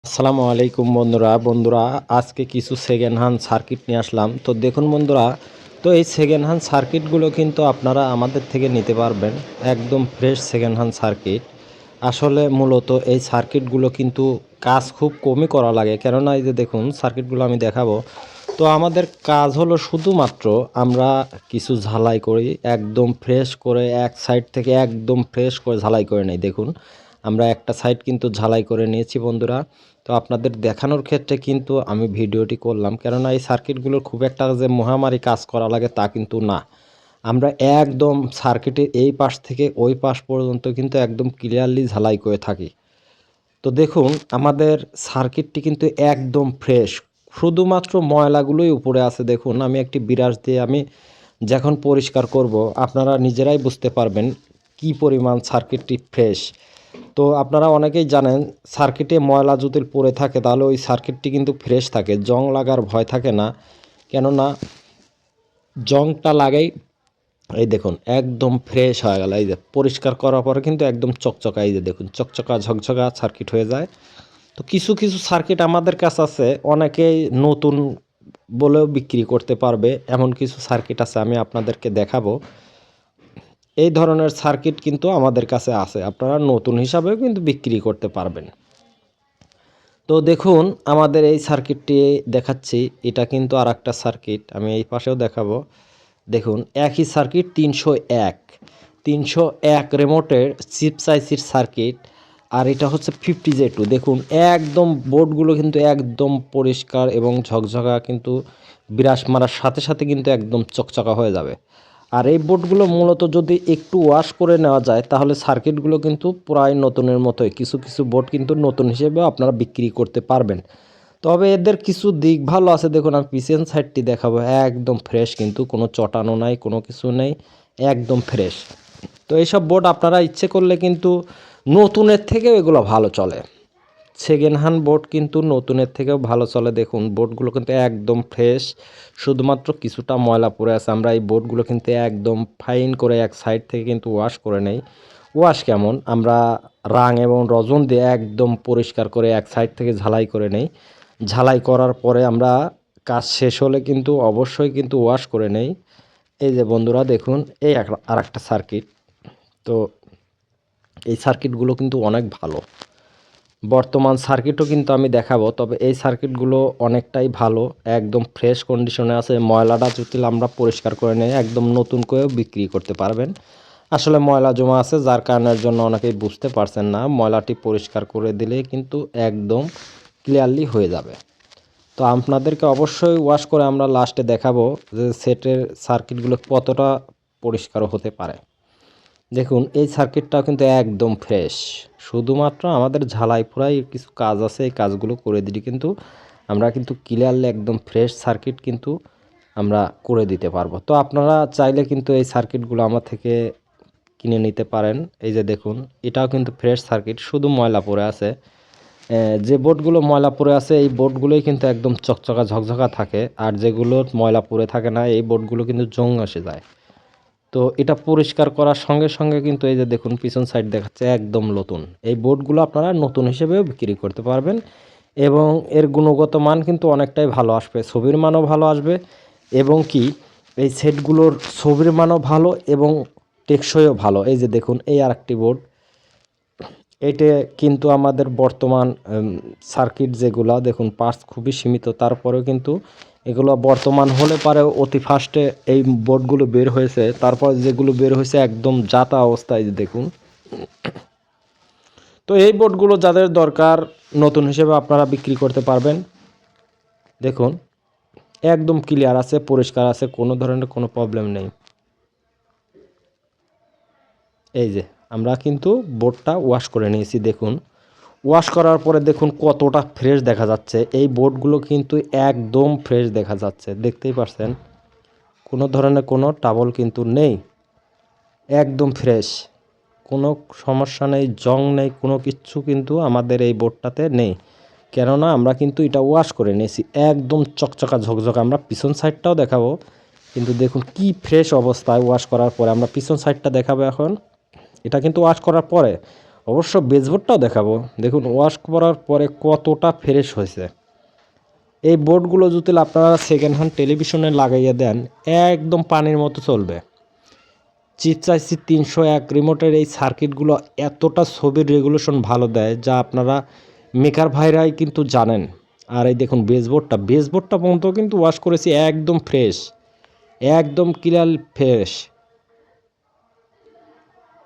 আসসালামু আলাইকুম বন্ধুরা আজকে কিছু সেকেন্ড হ্যান্ড সার্কিট নিয়ে আসলাম। তো দেখুন বন্ধুরা, তো এই সেকেন্ড হ্যান্ড সার্কিটগুলো কিন্তু আপনারা আমাদের থেকে নিতে পারবেন, একদম ফ্রেশ সেকেন্ড হ্যান্ড সার্কিট। আসলে মূলত এই সার্কিটগুলো কিন্তু কাজ খুব কমই করা লাগে, কেননা এই যে দেখুন সার্কিটগুলো আমি দেখাবো। তো আমাদের কাজ হলো শুধুমাত্র আমরা কিছু ঝালাই করি, একদম ফ্রেশ করে এক সাইড থেকে একদম ফ্রেশ করে ঝালাই করে নেই। দেখুন আমরা একটা সাইড কিন্তু ঝালাই করে নিয়েছি বন্ধুরা। তো আপনাদের দেখানোর ক্ষেত্রে কিন্তু আমি ভিডিওটি করলাম, কেননা এই সার্কিটগুলোর খুব একটা যে মহামারী কাজ করা লাগে তা কিন্তু না। আমরা একদম সার্কিটের এই পাশ থেকে ওই পাশ পর্যন্ত কিন্তু একদম ক্লিয়ারলি ঝালাই করে থাকি। তো দেখুন আমাদের সার্কিটটি কিন্তু একদম ফ্রেশ, শুধুমাত্র ময়লাগুলোই উপরে আছে। দেখুন আমি একটি বিরাস দিয়ে আমি যখন পরিষ্কার করব আপনারা নিজেরাই বুঝতে পারবেন কি পরিমাণ সার্কিটটি ফ্রেশ। তো আপনারা অনেকেই জানেন সার্কিটে ময়লা যদি পড়ে থাকে তাহলে ওই সার্কিটটি কিন্তু ফ্রেশ থাকে, জং লাগার ভয় থাকে না। কেননা জংটা লাগাই এই দেখুন একদম ফ্রেশ হয়ে গেল, এই যে পরিষ্কার করার পরে কিন্তু একদম চকচকা, এই যে দেখুন চকচকা ঝকঝকা সার্কিট হয়ে যায়। তো কিছু কিছু সার্কিট আমাদের কাছে আছে, অনেকেই নতুন বলেও বিক্রি করতে পারবে, এমন কিছু সার্কিট আছে আমি আপনাদেরকে দেখাবো। এই ধরনের সার্কিট কিন্তু আমাদের কাছে আছে, আপনারা নতুন হিসাবেও কিন্তু বিক্রি করতে পারবেন। তো দেখুন আমাদের এই সার্কিটটি দেখাচ্ছি, এটা কিন্তু আর একটা সার্কিট, আমি এই পাশেও দেখাবো। দেখুন একই সার্কিট 301 রিমোটের চিপ সাইজের সার্কিট, আর এটা হচ্ছে 50Z2। দেখুন একদম বোর্ডগুলো কিন্তু একদম পরিষ্কার এবং ঝকঝকা, কিন্তু বিরাস মারার সাথে সাথে কিন্তু একদম চকচকা হয়ে যাবে। আর এই বোর্ডগুলো মূলত যদি একটু ওয়াশ করে নেওয়া যায় তাহলে সার্কিটগুলো কিন্তু প্রায় নতুনের মতোই, কিছু কিছু বোর্ড কিন্তু নতুন হিসেবেও আপনারা বিক্রি করতে পারবেন। তবে এদের কিছু দিক ভালো আছে। দেখুন আমি পিছন সাইডটি দেখাবো, একদম ফ্রেশ, কিন্তু কোনো চটানো নাই, কোনো কিছু নেই, একদম ফ্রেশ। তো এইসব বোর্ড আপনারা ইচ্ছে করলে কিন্তু নতুনের থেকেও এগুলো ভালো চলে। সেকেন্ড হ্যান্ড বোর্ড কিন্তু নতুনের থেকেও ভালো চলে। দেখুন বোর্ডগুলো কিন্তু একদম ফ্রেশ, শুধুমাত্র কিছুটা ময়লা পড়ে আছে। আমরা এই বোর্ডগুলো কিন্তু একদম ফাইন করে এক সাইড থেকে কিন্তু ওয়াশ করে নেই। ওয়াশ কেমন, আমরা রাং এবং রজন দিয়ে একদম পরিষ্কার করে এক সাইড থেকে ঝালাই করে নেই। ঝালাই করার পরে আমরা কাজ শেষ হলে কিন্তু অবশ্যই কিন্তু ওয়াশ করে নেই। এই যে বন্ধুরা দেখুন এই আর একটা সার্কিট। তো এই সার্কিটগুলো কিন্তু অনেক ভালো, বর্তমান সার্কিটও কিন্তু আমি দেখাবো। তবে এই সার্কিটগুলো অনেকটাই ভালো, একদম ফ্রেশ কন্ডিশনে আছে। ময়লাটা যদি আমরা পরিষ্কার করে নিই একদম নতুন করেও বিক্রি করতে পারবেন। আসলে ময়লা জমা আছে যার কারণের জন্য অনেকেই বুঝতে পারছেন না, ময়লাটি পরিষ্কার করে দিলে কিন্তু একদম ক্লিয়ারলি হয়ে যাবে। তো আপনাদেরকে অবশ্যই ওয়াশ করে আমরা লাস্টে দেখাবো যে সেটের সার্কিটগুলো কতটা পরিষ্কার হতে পারে। দেখুন এই সার্কিটটাও কিন্তু একদম ফ্রেশ, শুধুমাত্র আমাদের ঝালাই পোড়াই কিছু কাজ আছে, এই কাজগুলো করে দিলে কিন্তু আমরা কিন্তু ক্লিয়ারলি একদম ফ্রেশ সার্কিট কিন্তু আমরা করে দিতে পারবো। তো আপনারা চাইলে কিন্তু এই সার্কিটগুলো আমার থেকে কিনে নিতে পারেন। এই যে দেখুন এটাও কিন্তু ফ্রেশ সার্কিট, শুধু ময়লা পড়ে আছে। যে বোর্ডগুলো ময়লা পড়ে আছে এই বোর্ডগুলোই কিন্তু একদম চকচকা ঝকঝকা থাকে, আর যেগুলো ময়লা পড়ে থাকে না এই বোর্ডগুলো কিন্তু জং এসে যায়। তো এটা পরিষ্কার করার সঙ্গে সঙ্গে কিন্তু এই যে দেখুন পিছন সাইড দেখাচ্ছে একদম নতুন। এই বোর্ডগুলো আপনারা নতুন হিসেবেও বিক্রি করতে পারবেন, এবং এর গুণগত মান কিন্তু অনেকটাই ভালো আসবে, ছবির মানও ভালো আসবে। এবং কি এই সেটগুলোর ছবির মানও ভালো এবং টেকসইও ভালো। এই যে দেখুন এই আরেকটি বোর্ড, এটা কিন্তু আমাদের বর্তমান সার্কিট যেগুলো দেখুন পার্টস খুবই সীমিত, তারপরেও কিন্তু এগুলো বর্তমান হলে পারে অতি ফাস্টে এই বোর্ডগুলো বের হয়েছে। তারপর যেগুলো বের হয়েছে একদম জাতা অবস্থায় দেখুন। তো এই বোর্ডগুলো যাদের দরকার নতুন হিসেবে আপনারা বিক্রি করতে পারবেন। দেখুন একদম ক্লিয়ার আছে, পরিষ্কার আছে, কোনো ধরনের কোনো প্রবলেম নেই। এই যে আমরা কিন্তু বোর্ডটা ওয়াশ করে নিয়েছি। দেখুন ওয়াশ করার পরে দেখুন কতটা ফ্রেশ দেখা যাচ্ছে, এই বোর্ডগুলো কিন্তু একদম ফ্রেশ দেখা যাচ্ছে, দেখতেই পাচ্ছেন কোনো ধরনের কোনো ট্রাবল কিন্তু নেই, একদম ফ্রেশ, কোনো সমস্যা নেই, জং নেই, কোনো কিচ্ছু কিন্তু আমাদের এই বোর্ডটাতে নেই। কেননা আমরা কিন্তু এটা ওয়াশ করে নিয়েছি, একদম চকচকা ঝকঝকা। আমরা পিছন সাইডটাও দেখাবো, কিন্তু দেখুন কি ফ্রেশ অবস্থায় ওয়াশ করার পরে। আমরা পিছন সাইডটা দেখাবো এখন, এটা কিন্তু ওয়াশ করার পরে অবশ্য বেসবোর্ডটাও দেখাবো। দেখুন ওয়াশ করার পরে কতটা ফ্রেশ হয়েছে। এই বোর্ডগুলো যদি আপনারা সেকেন্ড হ্যান্ড টেলিভিশনে লাগাইয়ে দেন একদম পানির মতো চলবে। চিপসাইসি 301 রিমোটের এই সার্কিটগুলো এতটা ছবির রেগুলেশন ভালো দেয় যা আপনারা মেকার ভাইরাই কিন্তু জানেন। আর এই দেখুন বেসবোর্ডটা পর্যন্ত কিন্তু ওয়াশ করেছি একদম ফ্রেশ, একদম ক্লিয়ার ফ্রেশ।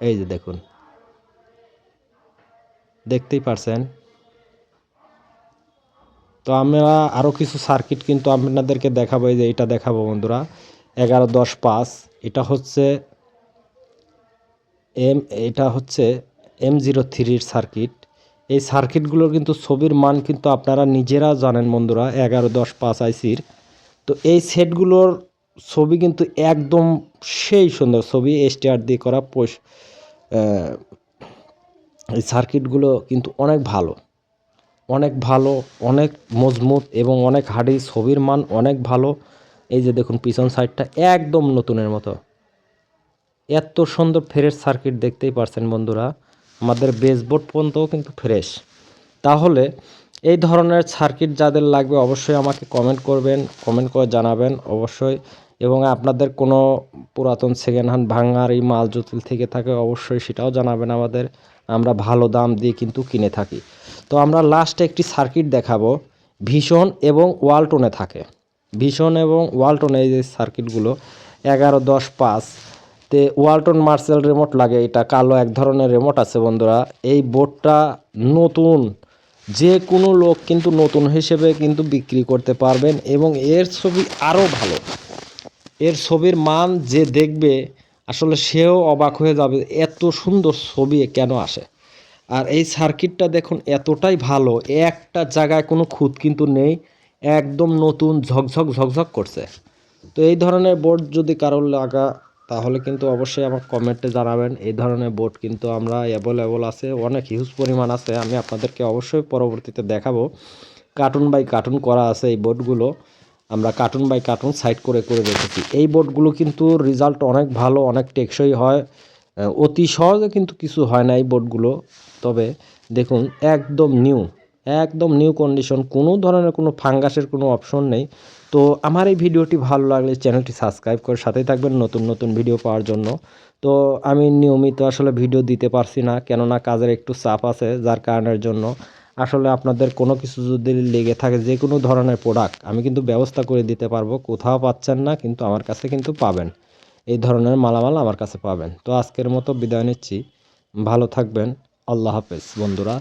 এই যে দেখুন, দেখতেই পারছেন। তো আমরা আরও কিছু সার্কিট কিন্তু আপনাদেরকে দেখাবো। এই যে এটা দেখাবো বন্ধুরা, 11-10-5। এটা হচ্ছে এটা হচ্ছে M03 সার্কিট। এই সার্কিটগুলোর কিন্তু ছবির মান কিন্তু আপনারা নিজেরা জানেন বন্ধুরা, 11-10-5 আইসির। তো এই সেটগুলোর ছবি কিন্তু একদম সেই সুন্দর ছবি, STR দিয়ে করা এই সার্কিটগুলো কিন্তু অনেক ভালো, অনেক ভালো, অনেক মজবুত এবং অনেক হার্ডি। ছবির মান অনেক ভালো। এই যে দেখুন পিছন সাইডটা একদম নতুনের মতো, এত সুন্দর ফ্রেশ সার্কিট দেখতেই পারছেন বন্ধুরা। আমাদের বেসবোর্ড পর্যন্তও কিন্তু ফ্রেশ। তাহলে এই ধরনের সার্কিট যাদের লাগবে অবশ্যই আমাকে কমেন্ট করবেন, কমেন্ট করে জানাবেন অবশ্যই। এবং আপনাদের কোনো পুরাতন সেকেন্ড হ্যান্ড ভাঙার এই মাল যদি থেকে থাকে অবশ্যই সেটাও জানাবেন আমাদের। আমরা ভালো দাম দিয়ে কিন্তু কিনে থাকি। তো আমরা লাস্টে একটি সার্কিট দেখাবো, ভীষণ এবং ওয়ালটনে থাকে। ভীষণ এবং ওয়ালটন এই যে সার্কিটগুলো 11-10-5 তে ওয়ালটন মার্সেল রিমোট লাগে। এটা কালো এক ধরনের রিমোট আছে বন্ধুরা। এই বোর্ডটা নতুন, যে কোনো লোক কিন্তু নতুন হিসেবে কিন্তু বিক্রি করতে পারবেন এবং এর ছবি আরও ভালো। এর ছবির মান যে দেখবে আসলে সেও অবাক হয়ে যাবে, এত সুন্দর ছবি কেন আসে। আর এই সার্কিটটা দেখুন এতটাই ভালো, একটা জায়গায় কোনো খুঁত কিন্তু নেই, একদম নতুন ঝকঝক করছে। তো এই ধরনের বোর্ড যদি কারোর লাগা তাহলে কিন্তু অবশ্যই আমার কমেন্টে জানাবেন। এই ধরনের বোর্ড কিন্তু আমরা অ্যাভেলেবল আছে, অনেক হিউজ পরিমাণ আছে। আমি আপনাদেরকে অবশ্যই পরবর্তীতে দেখাবো। কার্টুন বাই কার্টুন করা আছে এই বোর্ডগুলো, আমরা কার্টুন বাই কার্টুন সাইড করে রেখেছি। এই বোর্ডগুলো কিন্তু রেজাল্ট অনেক ভালো, অনেক টেকসই হয়, অতি সহজে কিন্তু কিছু হয় না এই বোর্ডগুলো। তবে দেখুন একদম নিউ, একদম নিউ কন্ডিশন, কোনো ধরনের কোনো ফাঙ্গাসের কোনো অপশন নেই। তো আমার এই ভিডিওটি ভালো লাগলে চ্যানেলটি সাবস্ক্রাইব করে সাথেই থাকবেন নতুন নতুন ভিডিও পাওয়ার জন্য। তো আমি নিয়মিত আসলে ভিডিও দিতে পারছি না, কেননা কাজের একটু চাপ আছে, যার কারণের জন্য আসলে আপনাদের কোনো কিছু যদি লেগে থাকে যে কোনো ধরনের প্রোডাক্ট আমি কিন্তু ব্যবস্থা করে দিতে পারবো। কোথাও পাচ্ছেন না কিন্তু আমার কাছে কিন্তু পাবেন, এই ধরনের মালামাল আমার কাছে পাবেন। তো আজকের মতো বিদায় নিচ্ছি, ভালো থাকবেন, আল্লাহ হাফেজ বন্ধুরা।